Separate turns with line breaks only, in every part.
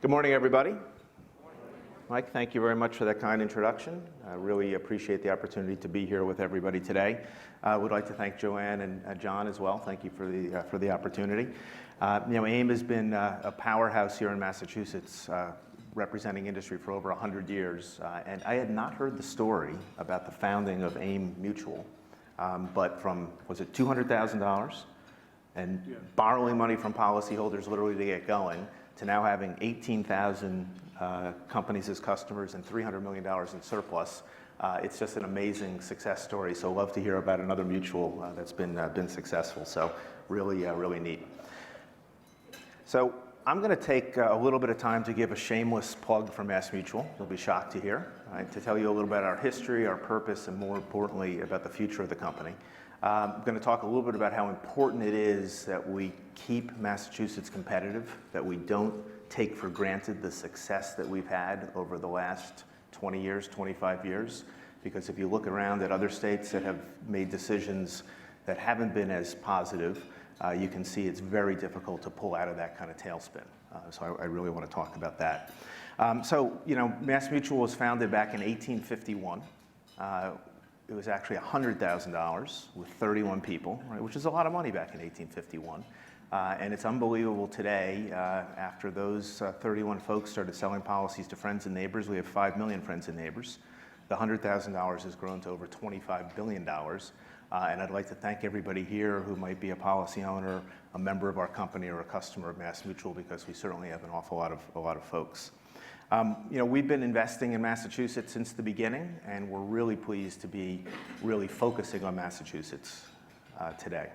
Good morning, everybody. Mike, thank you very much for that kind introduction. I really appreciate the opportunity to be here with everybody today. I would like to thank Joanne and John as well. Thank you for the opportunity. AIM has been a powerhouse here in Massachusetts, representing industry for over 100 years. And I had not heard the story about the founding of AIM Mutual, but from, was it $200,000? And borrowing money from policyholders literally to get going, to now having 18,000 companies as customers and $300 million in surplus. It's just an amazing success story. So love to hear about another mutual that's been successful. So really neat. So I'm going to take a little bit of time to give a shameless plug for MassMutual. You'll be shocked to hear, right? To tell you a little bit about our history, our purpose, and more importantly, about the future of the company. I'm going to talk a little bit about how important it is that we keep Massachusetts competitive, that we don't take for granted the success that we've had over the last 20 years, 25 years. Because if you look around at other states that have made decisions that haven't been as positive, you can see it's very difficult to pull out of that kind of tailspin. So I really want to talk about that. MassMutual was founded back in 1851. It was actually $100,000 with 31 people, right, which is a lot of money back in 1851. And it's unbelievable today, after those 31 folks started selling policies to friends and neighbors, we have 5 million friends and neighbors. The $100,000 has grown to over $25 billion. And I'd like to thank everybody here who might be a policy owner, a member of our company, or a customer of MassMutual, because we certainly have an awful lot of folks. We've been investing in Massachusetts since the beginning, and we're really pleased to be really focusing on Massachusetts today.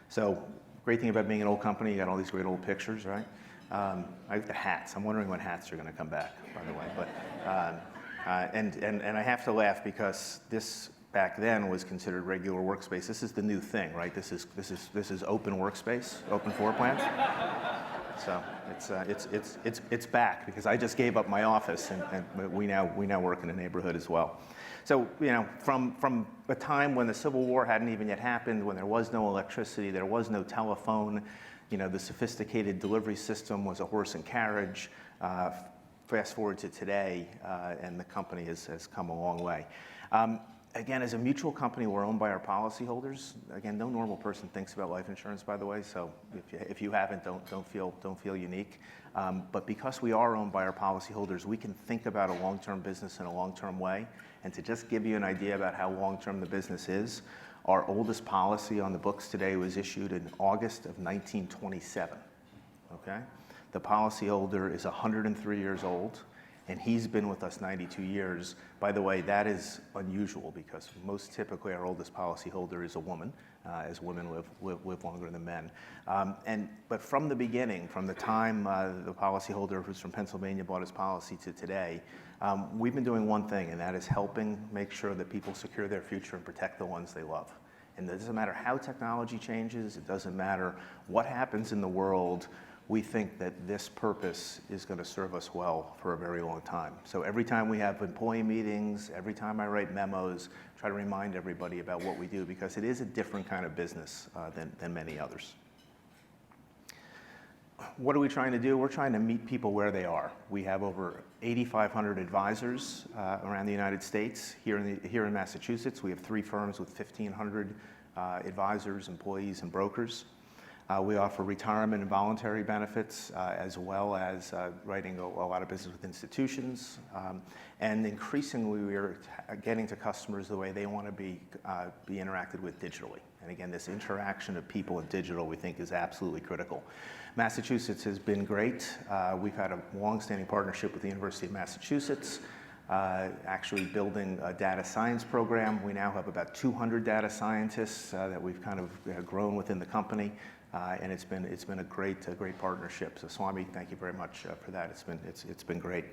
So, great thing about being an old company, you got all these great old pictures, right? I have the hats. I'm wondering when hats are going to come back, by the way. But and I have to laugh because this back then was considered regular workspace. This is the new thing, right? This is open workspace, open floor plan. So it's back because I just gave up my office and we now work in a neighborhood as well. So from a time when the Civil War hadn't even yet happened, when there was no electricity, there was no telephone, the sophisticated delivery system was a horse and carriage. Fast forward to today, and the company has come a long way. Again, as a mutual company, we're owned by our policyholders. Again, no normal person thinks about life insurance, by the way. So if you haven't, don't feel unique. But because we are owned by our policyholders, we can think about a long-term business in a long-term way. And to just give you an idea about how long-term the business is, our oldest policy on the books today was issued in August of 1927. Okay, the policyholder is 103 years old. And he's been with us 92 years. By the way, that is unusual because most typically our oldest policyholder is a woman, as women live longer than men. But from the beginning, from the time the policyholder who's from Pennsylvania bought his policy to today, we've been doing one thing, and that is helping make sure that people secure their future and protect the ones they love. And it doesn't matter how technology changes, it doesn't matter what happens in the world, we think that this purpose is going to serve us well for a very long time. So every time we have employee meetings, every time I write memos, try to remind everybody about what we do because it is a different kind of business than many others. What are we trying to do? We're trying to meet people where they are. We have over 8,500 advisors around the United States. Here in Massachusetts, we have 3 firms with 1,500 advisors, employees, and brokers. We offer retirement and voluntary benefits, as well as writing a lot of business with institutions. And increasingly, we are getting to customers the way they want to be interacted with digitally. And again, this interaction of people and digital we think is absolutely critical. Massachusetts has been great. We've had a long-standing partnership with the University of Massachusetts, actually building a data science program. We now have about 200 data scientists that we've kind of grown within the company. And it's been a great partnership. So Swami, thank you very much for that. It's been great.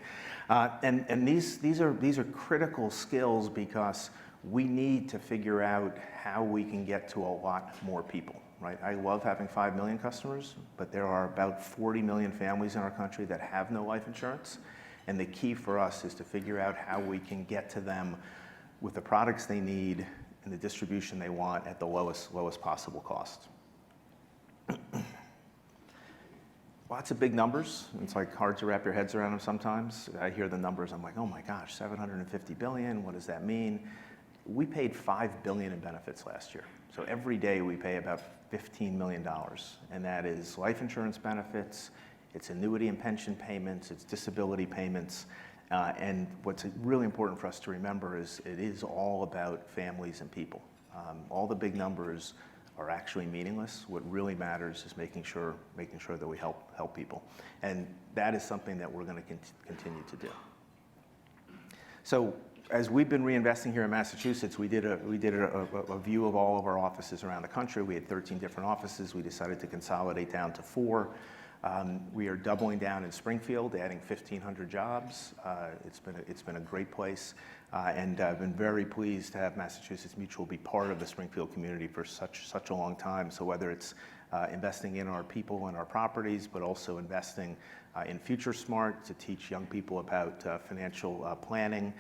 And these are critical skills because we need to figure out how we can get to a lot more people. Right? I love having 5 million customers, but there are about 40 million families in our country that have no life insurance. And the key for us is to figure out how we can get to them with the products they need and the distribution they want at the lowest possible cost. Lots of big numbers. It's like hard to wrap your heads around them sometimes. I hear the numbers, I'm like, oh my gosh, 750 billion, what does that mean? We paid $5 billion in benefits last year. So every day we pay about $15 million, and that is life insurance benefits, it's annuity and pension payments, it's disability payments, and what's really important for us to remember is it is all about families and people. All the big numbers are actually meaningless. What really matters is making sure that we help people, and that is something that we're going to continue to do. So, as we've been reinvesting here in Massachusetts, we did a view of all of our offices around the country. We had 13 different offices. We decided to consolidate down to 4. We are doubling down in Springfield, adding 1,500 jobs. It's been a great place, and I've been very pleased to have MassMutual be part of the Springfield community for such a long time. So whether it's investing in our people and our properties, but also investing in Future Smart to teach young people about financial planning,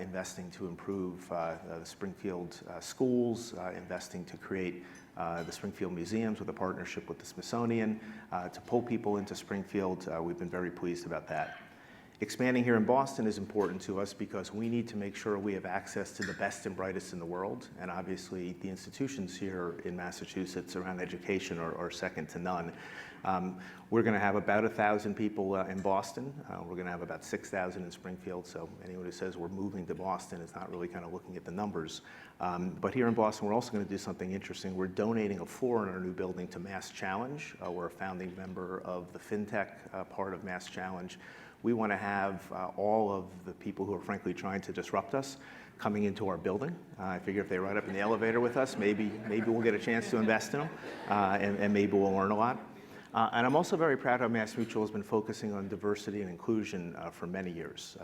investing to improve the Springfield schools, investing to create the Springfield Museums with a partnership with the Smithsonian, to pull people into Springfield. We've been very pleased about that. Expanding here in Boston is important to us because we need to make sure we have access to the best and brightest in the world, and obviously the institutions here in Massachusetts around education are second to none. We're going to have about 1,000 people in Boston. We're going to have about 6,000 in Springfield, so anyone who says we're moving to Boston is not really kind of looking at the numbers. But here in Boston, we're also going to do something interesting. We're donating a floor in our new building to Mass Challenge. We're a founding member of the FinTech part of Mass Challenge. We want to have all of the people who are frankly trying to disrupt us coming into our building. I figure if they ride up in the elevator with us, maybe we'll get a chance to invest in them, and maybe we'll learn a lot. And I'm also very proud how MassMutual has been focusing on diversity and inclusion for many years.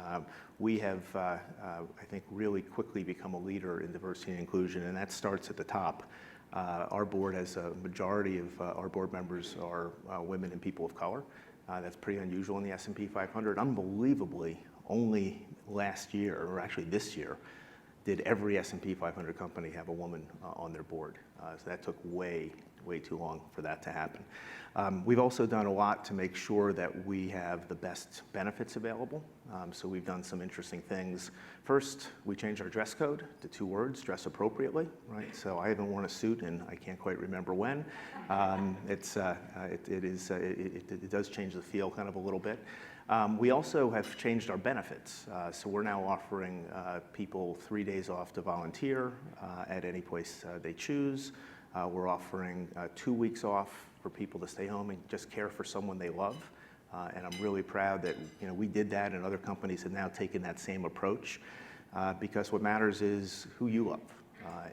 We have, I think, really quickly become a leader in diversity and inclusion, and that starts at the top. Our board has a majority of our board members are women and people of color. That's pretty unusual in the S&P 500. Unbelievably, only last year, or actually this year, did every S&P 500 company have a woman on their board. So that took way too long for that to happen. We've also done a lot to make sure that we have the best benefits available. So we've done some interesting things. First, we changed our dress code to 2 words, dress appropriately, right? So I haven't worn a suit and I can't quite remember when. It does change the feel kind of a little bit. We also have changed our benefits. So we're now offering people 3 days off to volunteer at any place they choose. We're offering 2 weeks off for people to stay home and just care for someone they love. And I'm really proud that we did that, and other companies have now taken that same approach, because what matters is who you love.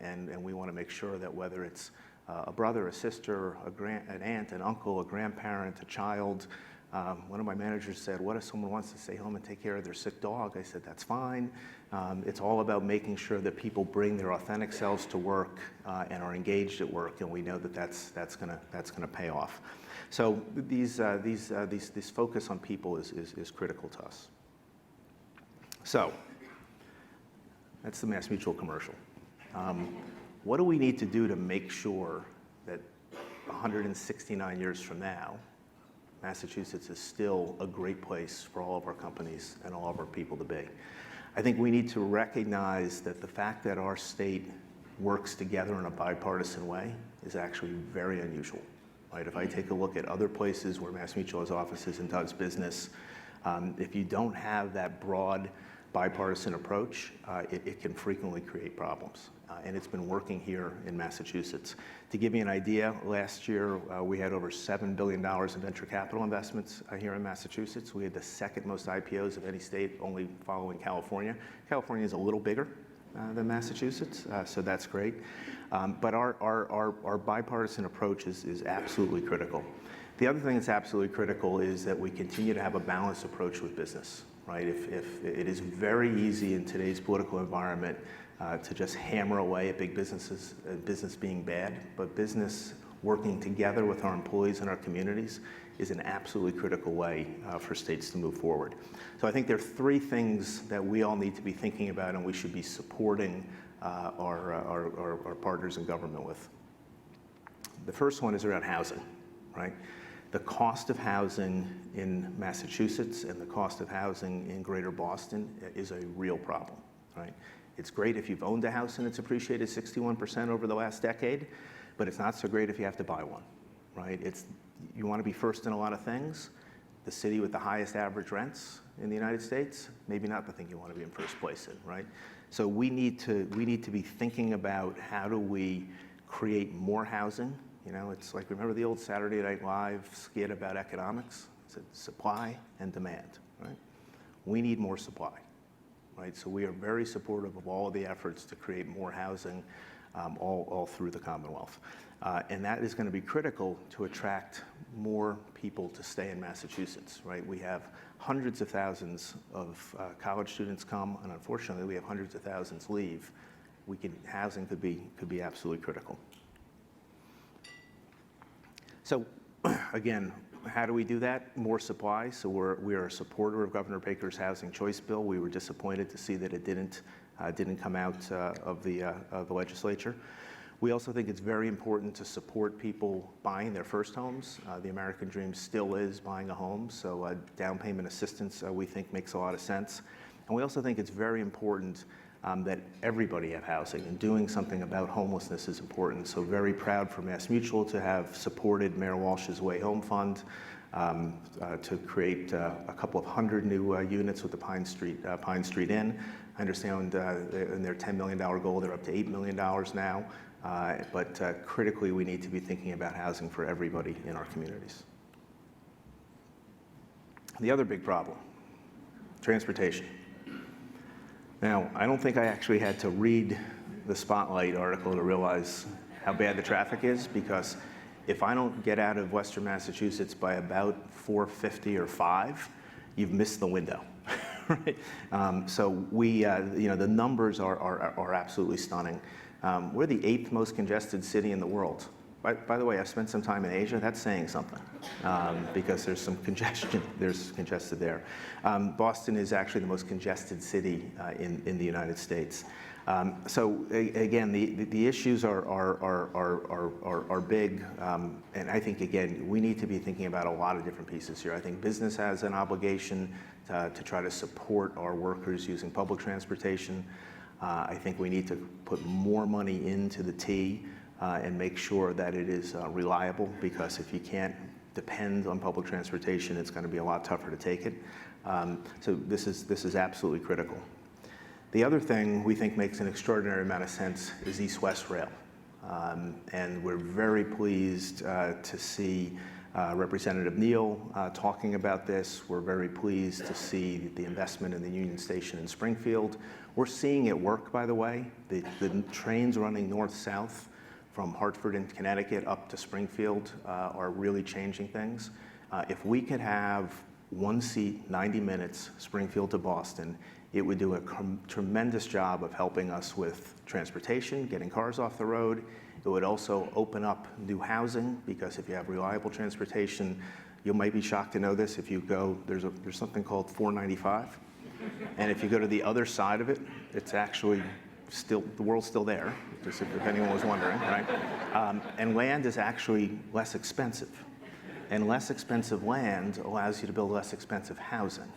And we want to make sure that whether it's a brother, a sister, an aunt, an uncle, a grandparent, a child. One of my managers said, what if someone wants to stay home and take care of their sick dog? I said, that's fine. It's all about making sure that people bring their authentic selves to work and are engaged at work, and we know that that's gonna pay off. So this focus on people is critical to us. So that's the MassMutual commercial. What do we need to do to make sure that 169 years from now, Massachusetts is still a great place for all of our companies and all of our people to be? I think we need to recognize that the fact that our state works together in a bipartisan way is actually very unusual, right? If I take a look at other places where MassMutual has offices and does business, if you don't have that broad bipartisan approach, it can frequently create problems. And it's been working here in Massachusetts. To give you an idea, last year we had over $7 billion in venture capital investments here in Massachusetts. We had the second most IPOs of any state, only following California. California is a little bigger than Massachusetts, so that's great. But our bipartisan approach is absolutely critical. The other thing that's absolutely critical is that we continue to have a balanced approach with business, right? If it is very easy in today's political environment to just hammer away at big businesses, business being bad, but business working together with our employees and our communities is an absolutely critical way for states to move forward. So I think there are 3 things that we all need to be thinking about and we should be supporting our partners in government with. The first one is around housing, right? the cost of housing in Massachusetts and the cost of housing in greater Boston is a real problem, right? It's great if you've owned a house and it's appreciated 61% over the last decade, but it's not so great if you have to buy one, right? You want to be first in a lot of things. The city with the highest average rents in the United States, maybe not the thing you want to be in first place in, right? So we need to be thinking about how do we create more housing. You know, it's like, remember the old Saturday Night Live skit about economics? It's supply and demand, right? We need more supply, right? So we are very supportive of all of the efforts to create more housing all through the Commonwealth. And that is going to be critical to attract more people to stay in Massachusetts, right? We have hundreds of thousands of college students come, and unfortunately we have hundreds of thousands leave. Housing could be absolutely critical. So again, how do we do that? More supply. So we are a supporter of Governor Baker's housing choice bill. We were disappointed to see that it didn't come out of the legislature. We also think it's very important to support people buying their first homes. The American dream still is buying a home, so down payment assistance we think makes a lot of sense. And we also think it's very important that everybody have housing, and doing something about homelessness is important. So very proud for MassMutual to have supported Mayor Walsh's Way Home Fund to create a couple of hundred new units with the Pine Street Inn. I understand in their $10 million goal, they're up to $8 million now. But critically, we need to be thinking about housing for everybody in our communities. The other big problem, transportation. Now, I don't think I actually had to read the Spotlight article to realize how bad the traffic is, because if I don't get out of Western Massachusetts by about 4:50 or 5, you've missed the window. Right? So the numbers are absolutely stunning. We're the 8th most congested city in the world. By the way, I've spent some time in Asia. That's saying something because there's some congestion. There's congested there. Boston is actually the most congested city in the United States. So again, the issues are big, and I think again we need to be thinking about a lot of different pieces here. I think business has an obligation to try to support our workers using public transportation. I think we need to put more money into the T and make sure that it is reliable, because if you can't depend on public transportation, it's going to be a lot tougher to take it. So this is absolutely critical. The other thing we think makes an extraordinary amount of sense is East-West Rail. And we're very pleased to see Representative Neal talking about this. We're very pleased to see the investment in the Union Station in Springfield. We're seeing it work, by the way. The trains running north-south from Hartford and Connecticut up to Springfield are really changing things. If we could have one seat, 90 minutes, Springfield to Boston, it would do a tremendous job of helping us with transportation, getting cars off the road. It would also open up new housing, because if you have reliable transportation, you might be shocked to know this. If you go, there's something called 495. And if you go to the other side of it, it's actually still, the world's still there, just if anyone was wondering, right? And land is actually less expensive. And less expensive land allows you to build less expensive housing.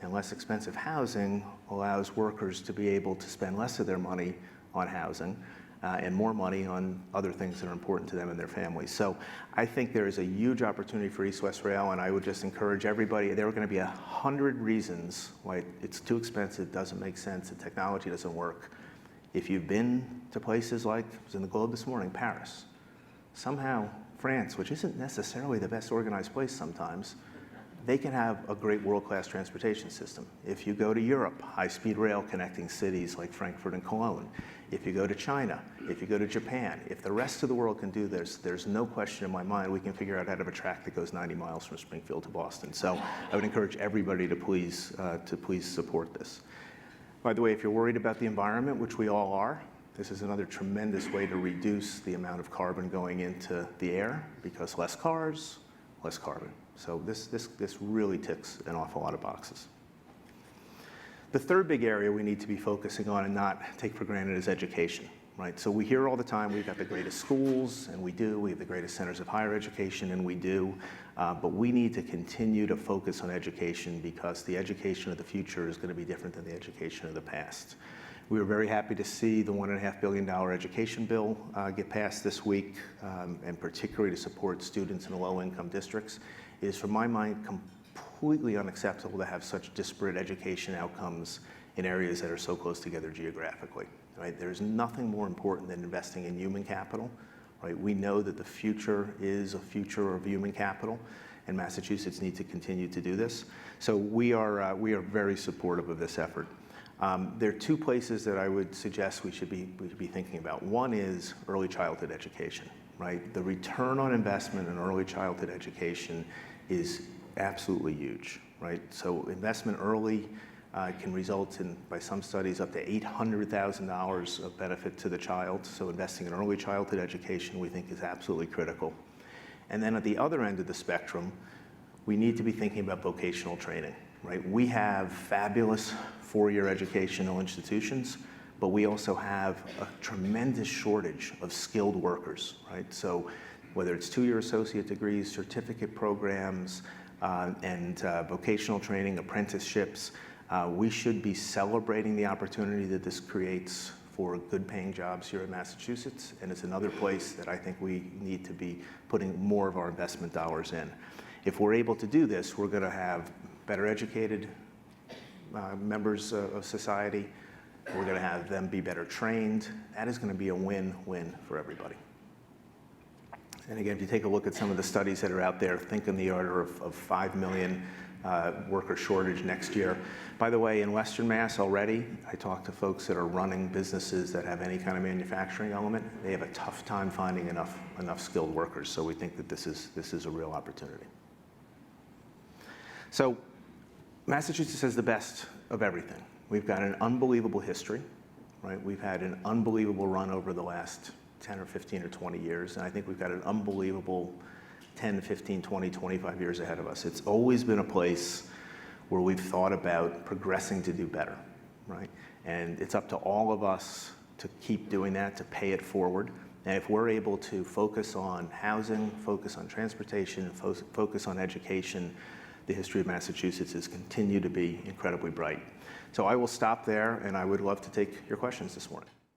And less expensive housing allows workers to be able to spend less of their money on housing and more money on other things that are important to them and their families. So I think there is a huge opportunity for East-West Rail, and I would just encourage everybody. There are going to be 100 reasons why it's too expensive, doesn't make sense, the technology doesn't work. If you've been to places like, I was in the Globe this morning, Paris, somehow France, which isn't necessarily the best organized place sometimes, they can have a great world-class transportation system. If you go to Europe, high-speed rail connecting cities like Frankfurt and Cologne. If you go to China, if you go to Japan, if the rest of the world can do this, there's no question in my mind we can figure out how to have a track that goes 90 miles from Springfield to Boston. So I would encourage everybody to please support this. By the way, if you're worried about the environment, which we all are, this is another tremendous way to reduce the amount of carbon going into the air, because less cars, less carbon. So this really ticks an awful lot of boxes. The third big area we need to be focusing on and not take for granted is education, right? So we hear all the time, we've got the greatest schools, and we do. We have the greatest centers of higher education, and we do. But we need to continue to focus on education because the education of the future is going to be different than the education of the past. We were very happy to see the $1.5 billion education bill get passed this week, and particularly to support students in low-income districts. It is, from my mind, completely unacceptable to have such disparate education outcomes in areas that are so close together geographically. Right? There's nothing more important than investing in human capital. Right? We know that the future is a future of human capital, and Massachusetts needs to continue to do this. So we are very supportive of this effort. There are two places that I would suggest we should be thinking about. One is early childhood education. Right? The return on investment in early childhood education is absolutely huge. Right? So investment early can result in, by some studies, up to $800,000 of benefit to the child. So investing in early childhood education, we think, is absolutely critical. And then at the other end of the spectrum, we need to be thinking about vocational training. Right? We have fabulous four-year educational institutions, but we also have a tremendous shortage of skilled workers. Right? So whether it's two-year associate degrees, certificate programs, and vocational training, apprenticeships, we should be celebrating the opportunity that this creates for good-paying jobs here in Massachusetts, and it's another place that I think we need to be putting more of our investment dollars in. If we're able to do this, we're going to have better educated members of society. We're going to have them be better trained. That is going to be a win-win for everybody. And again, if you take a look at some of the studies that are out there, think in the order of 5 million worker shortage next year. By the way, in Western Mass already, I talked to folks that are running businesses that have any kind of manufacturing element. They have a tough time finding enough skilled workers. So we think that this is a real opportunity. So Massachusetts has the best of everything. We've got an unbelievable history, right? We've had an unbelievable run over the last 10 or 15 or 20 years, and I think we've got an unbelievable 10, 15, 20, 25 years ahead of us. It's always been a place where we've thought about progressing to do better, right? And it's up to all of us to keep doing that, to pay it forward. And if we're able to focus on housing, focus on transportation, focus on education, the history of Massachusetts has continued to be incredibly bright. So I will stop there, and I would love to take your questions this morning.